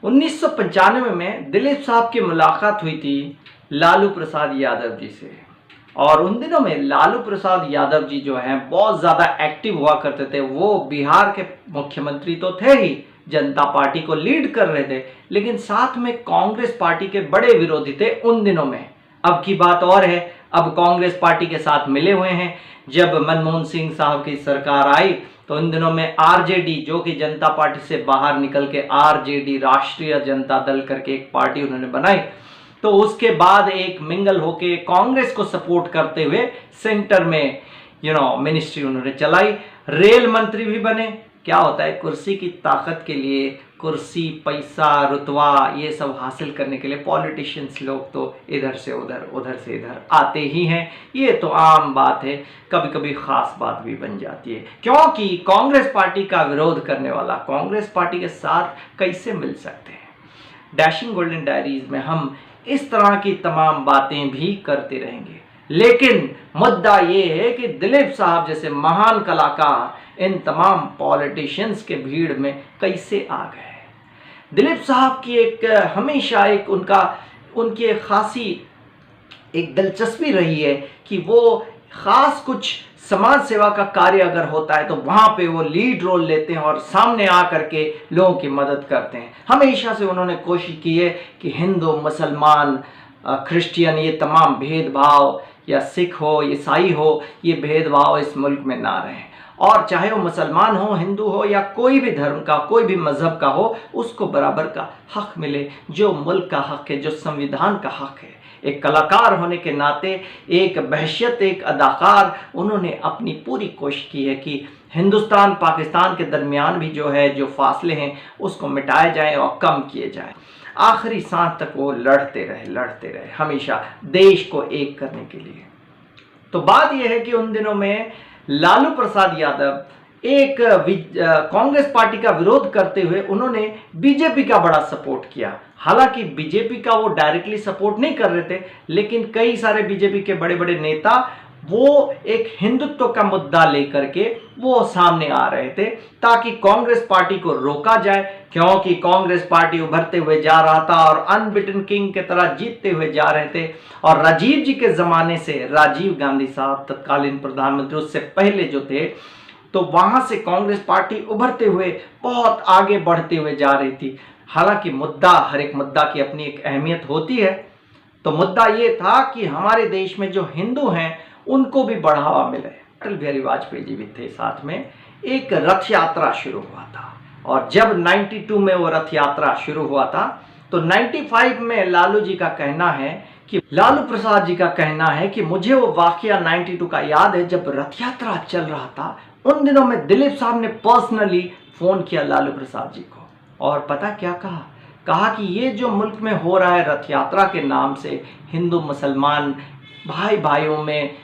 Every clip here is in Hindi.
1995 में दिलीप साहब की मुलाकात हुई थी लालू प्रसाद यादव जी से। और उन दिनों में लालू प्रसाद यादव जी जो हैं बहुत ज़्यादा एक्टिव हुआ करते थे। वो बिहार के मुख्यमंत्री तो थे ही, जनता पार्टी को लीड कर रहे थे, लेकिन साथ में कांग्रेस पार्टी के बड़े विरोधी थे उन दिनों में। अब की बात और है, अब कांग्रेस पार्टी के साथ मिले हुए हैं। जब मनमोहन सिंह साहब की सरकार आई तो इन दिनों में आरजेडी, जो कि जनता पार्टी से बाहर निकल के आरजेडी, राष्ट्रीय जनता दल करके एक पार्टी उन्होंने बनाई, तो उसके बाद एक मिंगल होके कांग्रेस को सपोर्ट करते हुए सेंटर में मिनिस्ट्री उन्होंने चलाई। रेल मंत्री भी बने। क्या होता है, कुर्सी की ताकत के लिए, कुर्सी, पैसा, रुतबा, ये सब हासिल करने के लिए पॉलिटिशियंस लोग तो इधर से उधर, उधर से इधर आते ही हैं। ये तो आम बात है, कभी कभी खास बात भी बन जाती है, क्योंकि कांग्रेस पार्टी का विरोध करने वाला कांग्रेस पार्टी के साथ कैसे मिल सकते हैं। डैशिंग गोल्डन डायरीज में हम इस तरह की तमाम बातें भी करते रहेंगे, लेकिन मुद्दा ये है कि दिलीप साहब जैसे महान कलाकार इन तमाम पॉलिटिशियंस के भीड़ में कैसे आ गए। दिलीप साहब की हमेशा उनकी एक खासी एक दिलचस्पी रही है कि वो खास कुछ समाज सेवा का कार्य अगर होता है तो वहाँ पे वो लीड रोल लेते हैं और सामने आकर के लोगों की मदद करते हैं। हमेशा से उन्होंने कोशिश की है कि हिंदू, मुसलमान, क्रिश्चियन, ये तमाम भेदभाव, या सिख हो, ईसाई हो, ये भेदभाव इस मुल्क में ना रहे, और चाहे वो मुसलमान हो, हिंदू हो, या कोई भी धर्म का, कोई भी मजहब का हो, उसको बराबर का हक मिले, जो मुल्क का हक है, जो संविधान का हक है। एक कलाकार होने के नाते, एक बहशियत, एक अदाकार, उन्होंने अपनी पूरी कोशिश की है कि हिंदुस्तान पाकिस्तान के दरमियान भी जो फासले हैं उसको मिटाए जाए और कम किए जाए। आखिरी सांस तक वो लड़ते रहे हमेशा देश को एक करने के लिए। तो बात यह है कि उन दिनों में लालू प्रसाद यादव एक कांग्रेस पार्टी का विरोध करते हुए उन्होंने बीजेपी का बड़ा सपोर्ट किया। हालांकि बीजेपी का वो डायरेक्टली सपोर्ट नहीं कर रहे थे, लेकिन कई सारे बीजेपी के बड़े बड़े नेता वो एक हिंदुत्व का मुद्दा लेकर के वो सामने आ रहे थे ताकि कांग्रेस पार्टी को रोका जाए, क्योंकि कांग्रेस पार्टी उभरते हुए जा रहा था और अनबिटन किंग की तरह जीतते हुए जा रहे थे। और राजीव जी के ज़माने से, राजीव गांधी साहब तत्कालीन प्रधानमंत्री, उससे पहले जो थे, तो वहां से कांग्रेस पार्टी उभरते हुए बहुत आगे बढ़ते हुए जा रही थी। हालांकि मुद्दा, हर एक मुद्दा की अपनी एक अहमियत होती है। तो मुद्दा ये था कि हमारे देश में जो हिंदू हैं उनको भी बढ़ावा मिले। अटल बिहारी वाजपेयी जी भी थे साथ में। एक रथ यात्रा शुरू हुआ था, और जब 92 में वो रथ यात्रा शुरू हुआ था तो 95 में लालू प्रसाद जी का कहना है कि मुझे वो वाकया 92 का याद है, जब रथ यात्रा चल रहा था उन दिनों में दिलीप साहब ने पर्सनली फोन किया लालू प्रसाद जी को, और पता क्या कहा कि ये जो मुल्क में हो रहा है रथ यात्रा के नाम से, हिंदू मुसलमान भाई भाइयों में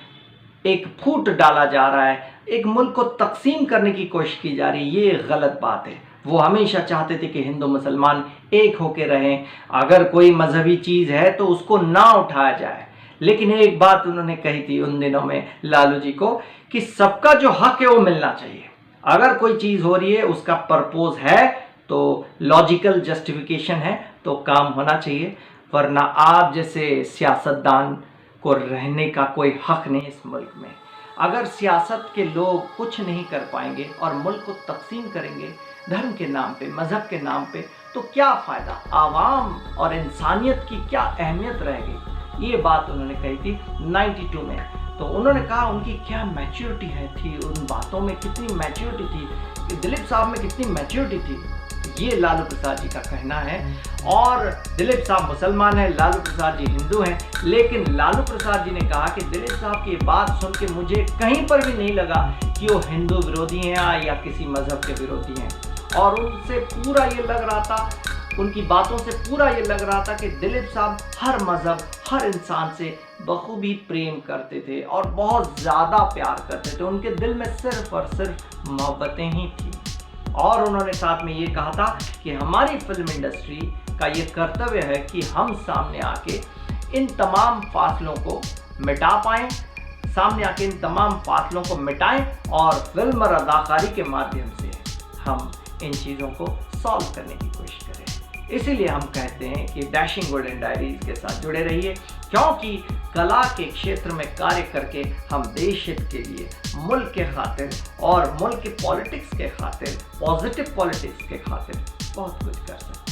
एक फूट डाला जा रहा है, एक मुल्क को तकसीम करने की कोशिश की जा रही है, ये गलत बात है। वो हमेशा चाहते थे कि हिंदू मुसलमान एक होके रहें, अगर कोई मजहबी चीज़ है तो उसको ना उठाया जाए। लेकिन एक बात उन्होंने कही थी उन दिनों में लालू जी को, कि सबका जो हक है वो मिलना चाहिए। अगर कोई चीज़ हो रही है, उसका पर्पोज है, तो लॉजिकल जस्टिफिकेशन है, तो काम होना चाहिए, वरना आप जैसे सियासतदान को रहने का कोई हक नहीं इस मुल्क में। अगर सियासत के लोग कुछ नहीं कर पाएंगे और मुल्क को तकसीम करेंगे धर्म के नाम पे, मजहब के नाम पे, तो क्या फ़ायदा, आवाम और इंसानियत की क्या अहमियत रहेगी। ये बात उन्होंने कही थी 92 में। तो उन्होंने कहा उनकी क्या मैच्योरिटी थी, उन बातों में कितनी मैच्योरिटी थी, कि दिलीप साहब में कितनी मैच्योरिटी थी, ये लालू प्रसाद जी का कहना है। और दिलीप साहब मुसलमान हैं, लालू प्रसाद जी हिंदू हैं, लेकिन लालू प्रसाद जी ने कहा कि दिलीप साहब की बात सुन के मुझे कहीं पर भी नहीं लगा कि वो हिंदू विरोधी हैं या किसी मजहब के विरोधी हैं। और उनसे पूरा ये लग रहा था, उनकी बातों से पूरा ये लग रहा था कि दिलीप साहब हर मजहब, हर इंसान से बखूबी प्रेम करते थे और बहुत ज़्यादा प्यार करते थे। उनके दिल में सिर्फ और सिर्फ मोहब्बतें ही थी। और उन्होंने साथ में ये कहा था कि हमारी फिल्म इंडस्ट्री का ये कर्तव्य है कि हम सामने आके इन तमाम फासलों को मिटा पाएँ, सामने आके इन तमाम फासलों को मिटाएं और फिल्म और अदाकारी के माध्यम से हम इन चीज़ों को सॉल्व करने की कोशिश करें। इसीलिए हम कहते हैं कि डैशिंग गोल्डन डायरीज के साथ जुड़े रहिए, क्योंकि कला के क्षेत्र में कार्य करके हम देश हित के लिए, मुल्क के खातिर और मुल्क के पॉलिटिक्स के खातिर, पॉजिटिव पॉलिटिक्स के खातिर बहुत कुछ कर सकते हैं।